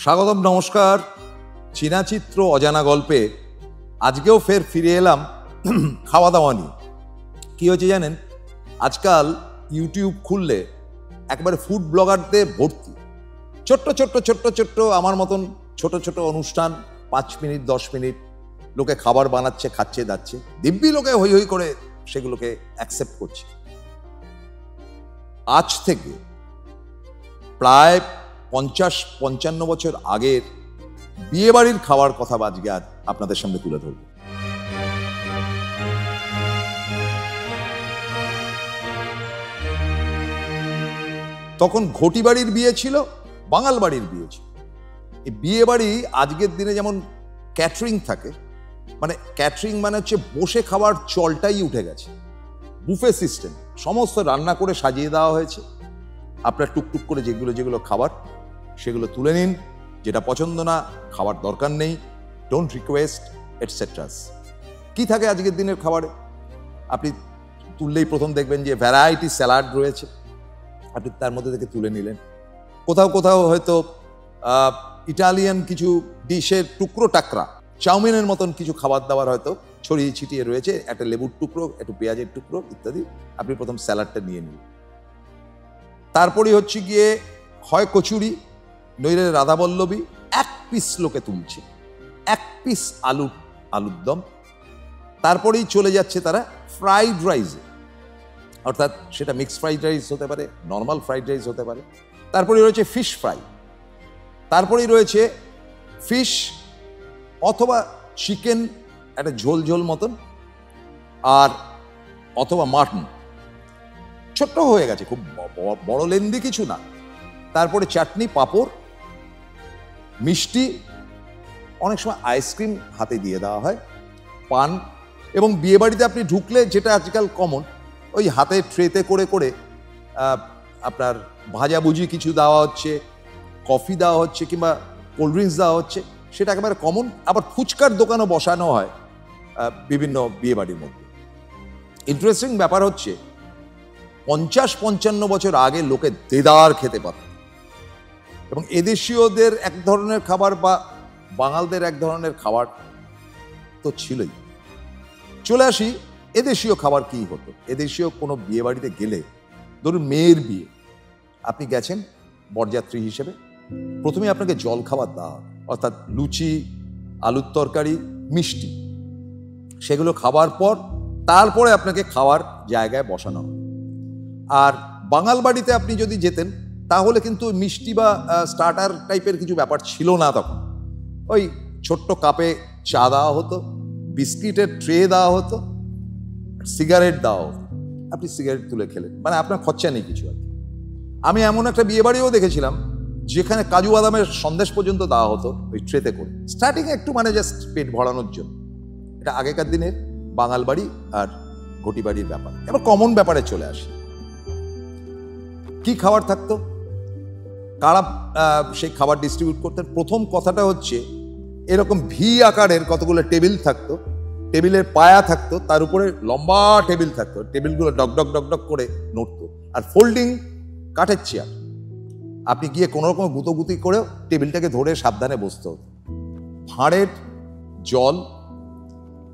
স্বাগতম, নমস্কার। চীনা চিত্র অজানা গল্পে আজকেও ফিরে এলাম খাওয়া দাওয়া নিয়ে। কি হয়েছে জানেন, আজকাল ইউটিউব খুললে একবারে ফুড ব্লগারদের ভর্তি। ছোট্ট ছোট্ট ছোট্ট ছোট্ট আমার মতন ছোট ছোট অনুষ্ঠান, 5 মিনিট 10 মিনিট, লোকে খাবার বানাচ্ছে, খাচ্ছে, যাচ্ছে, দিব্যি লোকে হই হই করে সেগুলোকে অ্যাকসেপ্ট করছে। আজ থেকে প্রায় 50-55 বছর আগের বিয়ে বাড়ির খাওয়ার কথা আজকে আপনাদের সামনে তুলে ধরব। তখন ঘটি বাড়ির বিয়ে ছিল, বাঙাল বাড়ির বিয়ে ছিল। এই বিয়ে বাড়ি আজকের দিনে যেমন ক্যাটারিং থাকে, মানে ক্যাটারিং মানে হচ্ছে বসে খাবার চলটাই উঠে গেছে। বুফে সিস্টেম, সমস্ত রান্না করে সাজিয়ে দেওয়া হয়েছে। আপনার টুকটুক করে যেগুলো যেগুলো খাবার সেগুলো তুলে নিন, যেটা পছন্দ না খাবার দরকার নেই, ডোন্ট রিকোয়েস্ট এটসেট্রাস। কি থাকে আজকের দিনের খাবারে? আপনি তুললেই প্রথম দেখবেন যে ভ্যারাইটি স্যালাড রয়েছে, আপনি তার মধ্যে থেকে তুলে নিলেন। কোথাও কোথাও হয়তো ইটালিয়ান কিছু ডিশের টুকরো টাকরা, চাউমিনের মতন কিছু খাবার দাবার হয়তো ছড়িয়ে ছিটিয়ে রয়েছে, একটা লেবুর টুকরো, একটু পেঁয়াজের টুকরো ইত্যাদি। আপনি প্রথম স্যালাডটা নিয়ে নিন। তারপরে হচ্ছে গিয়ে হয় কচুরি, নইলে রাধাবল্লভী, 1 পিস লোকে তুলছে, 1 পিস আলুর দম। তারপরেই চলে যাচ্ছে তারা ফ্রাইড রাইসে, অর্থাৎ সেটা মিক্সড ফ্রাইড রাইস হতে পারে, নর্মাল ফ্রাইড রাইস হতে পারে। তারপরে রয়েছে ফিশ ফ্রাই, তারপরেই রয়েছে ফিশ অথবা চিকেন, একটা ঝোল ঝোল মতন, আর অথবা মাটন, ছোট্ট হয়ে গেছে, খুব বড় লেন্দি কিছু না। তারপরে চাটনি, পাঁপড়, মিষ্টি, অনেক সময় আইসক্রিম হাতে দিয়ে দেওয়া হয়, পান। এবং বিয়ে বাড়িতে আপনি ঢুকলে যেটা আজকাল কমন, ওই হাতে ট্রেতে করে করে আপনার ভাজাভুজি কিছু দেওয়া হচ্ছে, কফি দেওয়া হচ্ছে, কিংবা কোল্ড ড্রিঙ্কস দেওয়া হচ্ছে, সেটা একেবারে কমন। আবার ফুচকার দোকানও বসানো হয় বিভিন্ন বিয়ে বাড়ির মধ্যে। ইন্টারেস্টিং ব্যাপার হচ্ছে 50-55 বছর আগে লোকে দেদার খেতে পারত, এবং এদেশীয়দের এক ধরনের খাবার বা বাঙালদের এক ধরনের খাবার তো ছিলই। চলে আসি এদেশীয় খাবার কি হতো। এদেশীয় কোনো বিয়ে বাড়িতে গেলে, ধরুন মেয়ের বিয়ে, আপনি গেছেন বরযাত্রী হিসেবে, প্রথমে আপনাকে জল খাবার দেওয়া হবে, অর্থাৎ লুচি, আলুর তরকারি, মিষ্টি, সেগুলো খাবার পর তারপরে আপনাকে খাওয়ার জায়গায় বসানো হবে। আর বাঙাল বাড়িতে আপনি যদি যেতেন তাহলে কিন্তু মিষ্টি বা স্টার্টার টাইপের কিছু ব্যাপার ছিল না। তখন ওই ছোট্ট কাপে চা দেওয়া হতো, বিস্কিটের ট্রে দেওয়া হতো, সিগারেট দেওয়া হতো, আপনি সিগারেট তুলে খেলেন, মানে আপনার খরচা নেই কিছু। আর আমি এমন একটা বিয়ে বাড়িও দেখেছিলাম যেখানে কাজু বাদামের সন্দেশ পর্যন্ত দেওয়া হতো ওই ট্রেতে করে, স্টার্টিংয়ে একটু, মানে জাস্ট পেট ভরানোর জন্য। এটা আগেকার দিনের বাঙাল বাড়ি আর ঘটি বাড়ির ব্যাপার। এবার কমন ব্যাপারে চলে আসি। কি খাবার থাকতো, কারা সেই খাবার ডিস্ট্রিবিউট করতেন? প্রথম কথাটা হচ্ছে, এরকম ভি আকারের কতগুলো টেবিল থাকতো, টেবিলের পায়া থাকতো, তার উপরে লম্বা টেবিল থাকতো, টেবিলগুলো ডক ডক ডক ডক করে নড়তো, আর ফোল্ডিং কাঠের চেয়ার। আপনি গিয়ে কোনো রকম গুতোগুতি করেও টেবিলটাকে ধরে সাবধানে বসতে হতো। ভাঁড়ের জল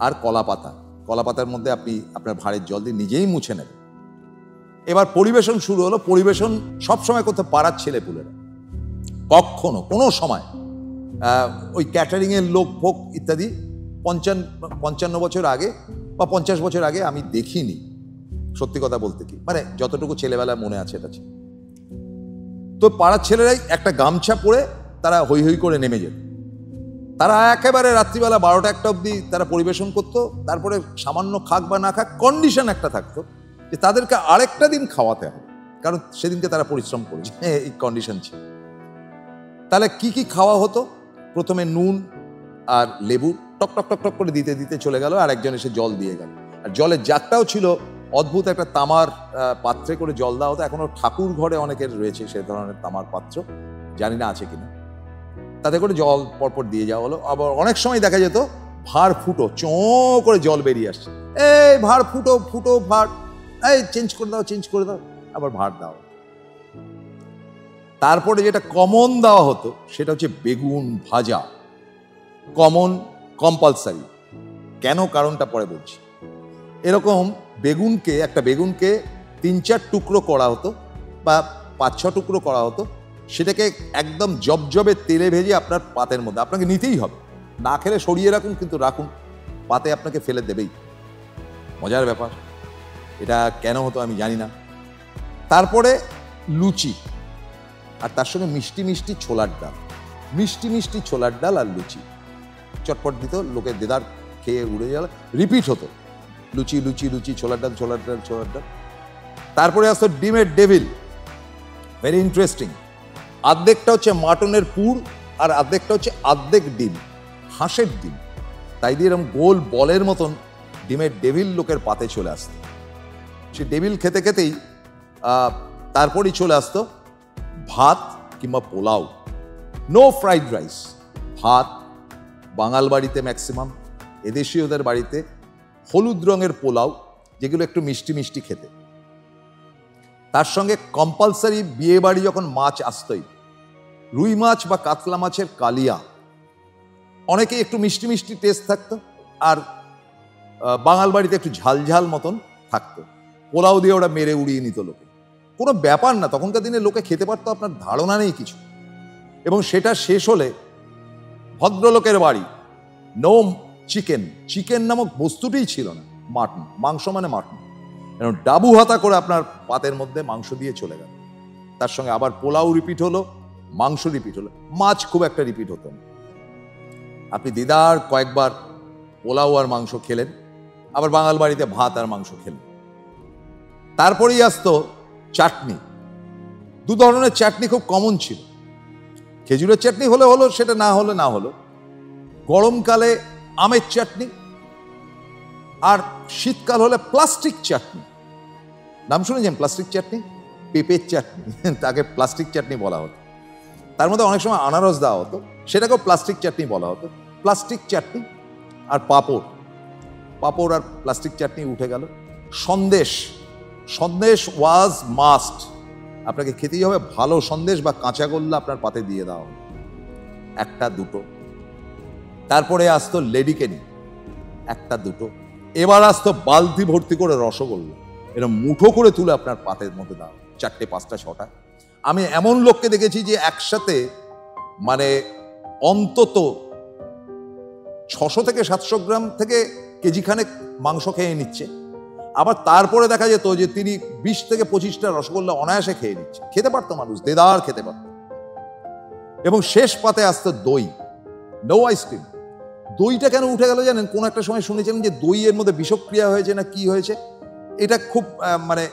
আর কলাপাতা, কলাপাতার মধ্যে আপনি আপনার ভাঁড়ের জল দিয়ে নিজেই মুছে নেবেন। এবার পরিবেশন শুরু হলো। পরিবেশন সবসময় করতে পাড়ার ছেলেপুলেরা, কখনো কোনো সময় ওই ক্যাটারিংয়ের লোক ভোগ ইত্যাদি 55 বছর আগে বা 50 বছর আগে আমি দেখিনি, সত্যি কথা বলতে। কি মানে যতটুকু ছেলেবেলায় মনে আছে এটা। তো পাড়ার ছেলেরাই একটা গামছা পরে তারা হই হই করে নেমে যেত। তারা একেবারে রাত্রিবেলা 12টা-1টা অবধি তারা পরিবেশন করতো। তারপরে সামান্য খাক বা না খাক, কন্ডিশন একটা থাকতো যে তাদেরকে আরেকটা দিন খাওয়াতে হবে, কারণ সেদিনকে তারা পরিশ্রম করেছে, এই কন্ডিশন ছিল। তাহলে কি কি খাওয়া হতো? প্রথমে নুন আর লেবু টক টক টক টক করে দিতে দিতে চলে গেল, আর একজন এসে জল দিয়ে গেল। আর জলের জারটাও ছিল অদ্ভুত, একটা তামার পাত্রে করে জল দেওয়া হতো। এখনো ঠাকুর ঘরে অনেকের রয়েছে সে ধরনের তামার পাত্র, জানি না আছে কিনা। তাতে করে জল পরপর দিয়ে যাওয়া হলো। আবার অনেক সময় দেখা যেত ভাঁড় ফুটো, চোঁ করে জল বেরিয়ে আসছে, এই ভাঁড় ফুটো ফুটো ভাঁড়, এই চেঞ্জ করে দাও, চেঞ্জ করে দাও, আবার ভাঁড় দাও। তারপরে যেটা কমন দেওয়া হতো সেটা হচ্ছে বেগুন ভাজা, কমন, কম্পালসারি। কেন, কারণটা পরে বলছি। এরকম একটা বেগুনকে 3-4 টুকরো করা হতো বা 5-6 টুকরো করা হতো, সেটাকে একদম জবজবে তেলে ভেজে আপনার পাতের মধ্যে আপনাকে নিতেই হবে। না খেলে সরিয়ে রাখুন, কিন্তু রাখুন, পাতে আপনাকে ফেলে দেবেই। মজার ব্যাপার। এটা কেন হতো আমি জানি না। তারপরে লুচি, আর তার সঙ্গে মিষ্টি মিষ্টি ছোলার ডাল, মিষ্টি মিষ্টি ছোলার ডাল আর লুচি চটপট দিত, লোকের দেদার খেয়ে উড়ে গেল, রিপিট হতো, লুচি লুচি লুচি, ছোলার ডাল ছোলার ডাল ছোলার ডাল। তারপরে আসতো ডিমের ডেভিল, ভেরি ইন্টারেস্টিং। অর্ধেকটা হচ্ছে মাটনের পুর আর অর্ধেকটা হচ্ছে অর্ধেক ডিম, হাঁসের ডিম, তাই দিয়ে এরকম গোল বলের মতন ডিমের ডেভিল লোকের পাতে চলে আসতো। সে ডেভিল খেতে খেতেই তারপরই চলে আসতো ভাত কিংবা পোলাও, নো ফ্রাইড রাইস, ভাত। বাঙাল বাড়িতে ম্যাক্সিমাম, এদেশীয়দের বাড়িতে হলুদ রঙের পোলাও, যেগুলো একটু মিষ্টি মিষ্টি খেতে। তার সঙ্গে কম্পালসারি বিয়ে বাড়ি যখন মাছ আসতই, রুই মাছ বা কাতলা মাছের কালিয়া, অনেকেই একটু মিষ্টি মিষ্টি টেস্ট থাকতো, আর বাঙাল বাড়িতে একটু ঝালঝাল মতন থাকতো। পোলাও দিয়ে ওরা মেরে উড়িয়ে নিত লোকে, কোনো ব্যাপার না, তখনকার দিনে লোকে খেতে পারতো, আপনার ধারণা নেই কিছু। এবং সেটা শেষ হলে ভদ্রলোকের বাড়ি নো চিকেন, চিকেন নামক বস্তুটিই ছিল না, মাটন, মাংস মানে মাটন, ডাবু হাতা করে আপনার পাতের মধ্যে মাংস দিয়ে চলে গেল। তার সঙ্গে আবার পোলাও রিপিট হলো, মাংস রিপিট হলো, মাছ খুব একটা রিপিট হতো না। আপনি দিদার কয়েকবার পোলাও আর মাংস খেলেন, আবার বাঙাল বাড়িতে ভাত আর মাংস খেলেন। তারপরেই আসতো চাটনি। দু ধরনের চাটনি খুব কমন ছিল। খেজুরের চাটনি হলে হলো, সেটা না হলে না হলো। গরমকালে আমের চাটনি, আর শীতকাল হলে প্লাস্টিক চাটনি। নাম শুনেছেন প্লাস্টিক চাটনি? পেঁপের চাটনি, তাকে প্লাস্টিক চাটনি বলা হতো। তার মধ্যে অনেক সময় আনারস দেওয়া হতো, সেটাকেও প্লাস্টিক চাটনি বলা হতো। প্লাস্টিক চাটনি আর পাঁপড়, পাঁপড় আর প্লাস্টিক চাটনি উঠে গেল। সন্দেশ, সন্দেশ ওয়াজ মাস্ট, আপনাকে খেতেই হবে ভালো সন্দেশ বা কাঁচা গোল্লা আপনার পাতে দিয়ে দেওয়া হবে, একটা দুটো। তারপরে আসতো লেডিকেনি, একটা দুটো। এবার আসতো বালতি ভর্তি করে রসগোল্লা, এরকম মুঠো করে তুলে আপনার পাতের মধ্যে দাও, 4টে 5টা 6টা। আমি এমন লোককে দেখেছি যে একসাথে মানে অন্তত 600 থেকে 700 গ্রাম থেকে কেজিখানেক মাংস খেয়ে নিচ্ছে। আবার তারপরে দেখা যেত যে তিনি 20 থেকে 25টা রসগোল্লা অনায়াসে খেয়ে নিচ্ছে। খেতে পারতো মানুষ, দেদার খেতে পারত। এবং শেষ পাতে আসতো দই, নো আইসক্রিম। দইটা কেন উঠে গেল জানেন? কোন একটা সময় শুনেছিলেন যে দইয়ের মধ্যে বিষক্রিয়া হয়েছে না কি হয়েছে, এটা খুব মানে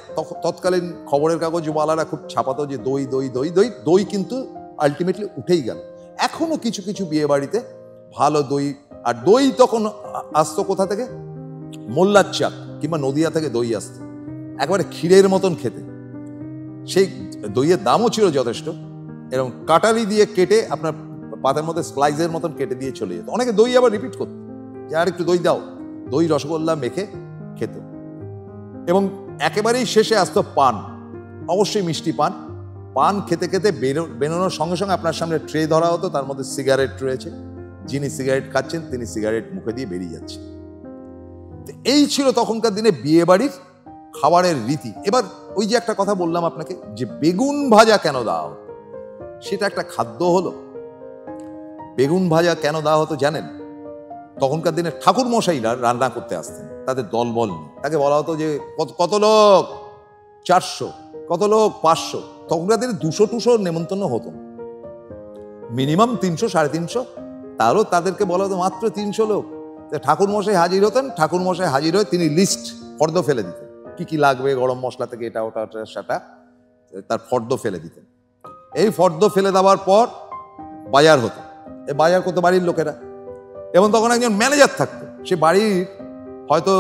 তৎকালীন খবরের কাগজওয়ালারা খুব ছাপাতো যে দই দই দই দই। দই কিন্তু আলটিমেটলি উঠেই গেল। এখনো কিছু কিছু বিয়ে বাড়িতে ভালো দই, আর দই তখন আসতো কোথা থেকে? মোল্লার চাক কিংবা নদিয়া থেকে দই আসতো, একবারে ক্ষীরের মতন খেতে। সেই দইয়ের দামও ছিল যথেষ্ট। এরকম কাটারি দিয়ে কেটে আপনার পাতের মধ্যে স্লাইসের মতন কেটে দিয়ে চলে যেত। অনেকে দই আবার রিপিট করতো যে আর একটু দই দাও, দই রসগোল্লা মেখে খেত। এবং একেবারেই শেষে আসতো পান, অবশ্যই মিষ্টি পান। পান খেতে খেতে বেরোনোর সঙ্গে সঙ্গে আপনার সামনে ট্রে ধরা হতো, তার মধ্যে সিগারেট রয়েছে, যিনি সিগারেট খাচ্ছেন তিনি সিগারেট মুখে দিয়ে বেরিয়ে যাচ্ছেন। এই ছিল তখনকার দিনে বিয়ে বাড়ির খাবারের রীতি। এবার ওই যে একটা কথা বললাম আপনাকে যে বেগুন ভাজা কেন দেওয়া হতো, সেটা একটা খাদ্য হলো। বেগুন ভাজা কেন দেওয়া হতো জানেন? তখনকার দিনে ঠাকুর মশাইরা রান্না করতে আসতেন, তাদের দলবল নেই, তাকে বলা হতো যে কত লোক, 400, কত লোক 500। তখনকার দিনে 200-200 নেমন্তন্ন হতো, মিনিমাম 300-350। তারও তাদেরকে বলা হতো মাত্র 300 লোক। ঠাকুর মশাই হাজির হতেন, ঠাকুর মশাই হাজির হয়ে তিনি লিস্ট ফর্দ ফেলে দিতেন, কি কি লাগবে, গরম মশলা থেকে এটা ওটা সেটা, তার ফর্দ ফেলে দিতেন। এই ফর্দ ফেলে দেওয়ার পর বাজার হতো, এই বাজার করতো বাড়ির লোকেরা। এবং তখন একজন ম্যানেজার থাকতো, সে বাড়ির হয়তো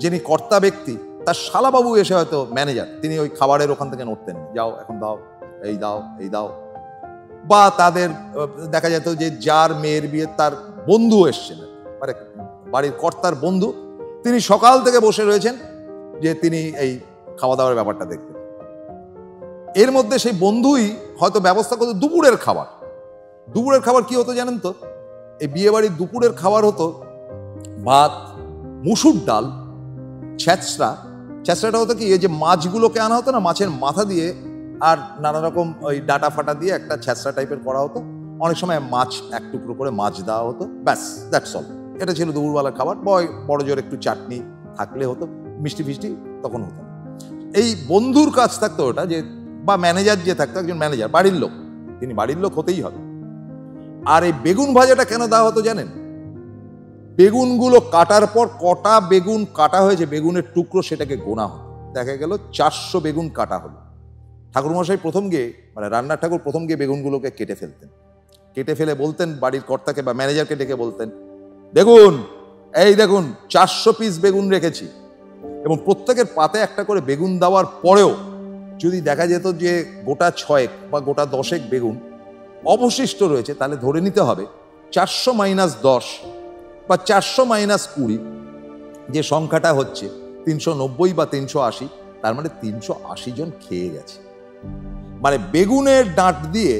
যিনি কর্তা ব্যক্তি তার শালাবাবু এসে হয়তো ম্যানেজার, তিনি ওই খাবারের ওখান থেকে নড়তেন, যাও এখন দাও, এই দাও, এই দাও। বা তাদের দেখা যেত যে যার মেয়ের বিয়ে তার বন্ধু এসছেন, মানে বাড়ির কর্তার বন্ধু, তিনি সকাল থেকে বসে রয়েছেন যে তিনি এই খাওয়া দাওয়ার ব্যাপারটা দেখবেন। এর মধ্যে সেই বন্ধুই হয়তো ব্যবস্থা করতো দুপুরের খাবার। দুপুরের খাবার কি হতো জানেন তো? এই বিয়ে বাড়ির দুপুরের খাবার হতো ভাত, মুসুর ডাল, ছ্যাঁচড়া। ছ্যাঁচড়াটা হতো কি, এই যে মাছগুলোকে আনা হতো না, মাছের মাথা দিয়ে আর নানা রকম ওই ডাটা ফাটা দিয়ে একটা ছ্যাঁচড়া টাইপের করা হতো। অনেক সময় মাছ এক টুকরো করে মাছ দেওয়া হতো, ব্যাস, দ্যাটস অল। এটা ছিল দুপুরবেলার খাবার। বড় জোর একটু চাটনি থাকলে হতো, মিষ্টি ফিষ্টি তখন হতো। এই বন্ধুর কাজ থাকতো ওটা, যে বা ম্যানেজার যে থাকতো, একজন ম্যানেজার, বাড়ির লোক, তিনি বাড়ির লোক হতেই হবে। আর এই বেগুন ভাজাটা কেন দেওয়া হতো জানেন? বেগুনগুলো কাটার পর কটা বেগুন কাটা হয়েছে, বেগুনের টুকরো, সেটাকে গোনা হতো। দেখা গেল 400 বেগুন কাটা হলো। ঠাকুরমশাই প্রথম গিয়ে, মানে রান্নার ঠাকুর প্রথম গিয়ে বেগুনগুলোকে কেটে ফেলতেন। কেটে ফেলে বলতেন বাড়ির কর্তাকে বা ম্যানেজারকে ডেকে বলতেন, দেখুন, এই দেখুন 400 পিস বেগুন রেখেছি। এবং প্রত্যেকের পাতে একটা করে বেগুন দেওয়ার পরেও যদি দেখা যেত যে গোটা 6 বা গোটা 10 বেগুন অবশিষ্ট রয়েছে, তাহলে ধরে নিতে হবে 400 মাইনাস 10 বা 400 মাইনাস 20, যে সংখ্যাটা হচ্ছে 390 বা 380, তার মানে 380 জন খেয়ে গেছে। মানে বেগুনের ডাঁট দিয়ে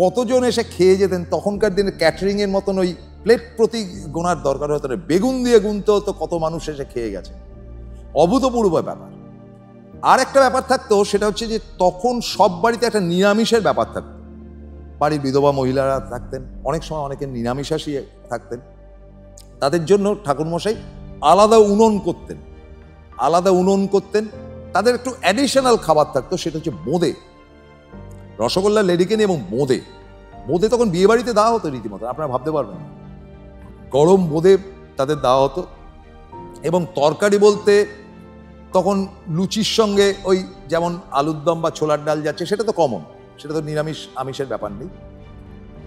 কতজন এসে খেয়ে যেতেন। তখনকার দিনে ক্যাটারিং এর মতন ওই প্লেট প্রতি গোনার দরকার হতো না, বেগুন দিয়ে গুনতে হতো কত মানুষ এসে খেয়ে গেছে। অভূতপূর্ব ব্যাপার। আর একটা ব্যাপার থাকতো, সেটা হচ্ছে যে তখন সব বাড়িতে একটা নিরামিষের ব্যাপার থাকতো। বাড়ির বিধবা মহিলারা থাকতেন, অনেক সময় অনেকে নিরামিষাশী থাকতেন। তাদের জন্য ঠাকুরমশাই আলাদা উনুন করতেন। তাদের একটু অ্যাডিশনাল খাবার থাকতো, সেটা হচ্ছে বোঁদে, রসগোল্লা, লেডিকেনি এবং বোঁদে তখন বিয়ে বাড়িতে দেওয়া হতো রীতিমতো, আপনারা ভাবতে পারবেন। গরম বোঁদে তাদের দেওয়া হতো। এবং তরকারি বলতে তখন লুচির সঙ্গে ওই যেমন আলুর দম বা ছোলার ডাল যাচ্ছে, সেটা তো কমন, সেটা তো নিরামিষ আমিষের ব্যাপার নেই।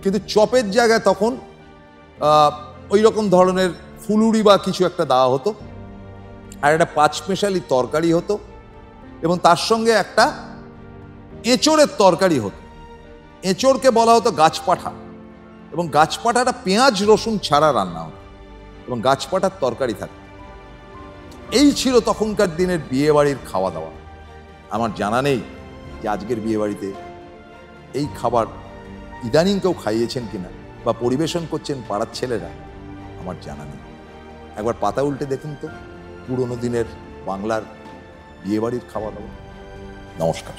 কিন্তু চপের জায়গায় তখন ওই রকম ধরনের ফুলুরি বা কিছু একটা দেওয়া হতো। আর একটা 5 মেশালি তরকারি হতো, এবং তার সঙ্গে একটা এঁচোড়ের তরকারি হতো। এঁচোড়কে বলা হতো গাছপাঠা, এবং গাছপাঠাটা পেঁয়াজ রসুন ছাড়া রান্না হতো, এবং গাছপাঠার তরকারি থাকতো। এই ছিল তখনকার দিনের বিয়ে বাড়ির খাওয়া দাওয়া। আমার জানা নেই যে আজকের বিয়ে বাড়িতে এই খাবার ইদানিং কেউ খাইয়েছেন কিনা বা পরিবেশন করছেন পাড়ার ছেলেরা, আমার জানা নেই। একবার পাতা উল্টে দেখুন তো পুরোনো দিনের বাংলার বিয়ে বাড়ির খাওয়া দাওয়া। নমস্কার।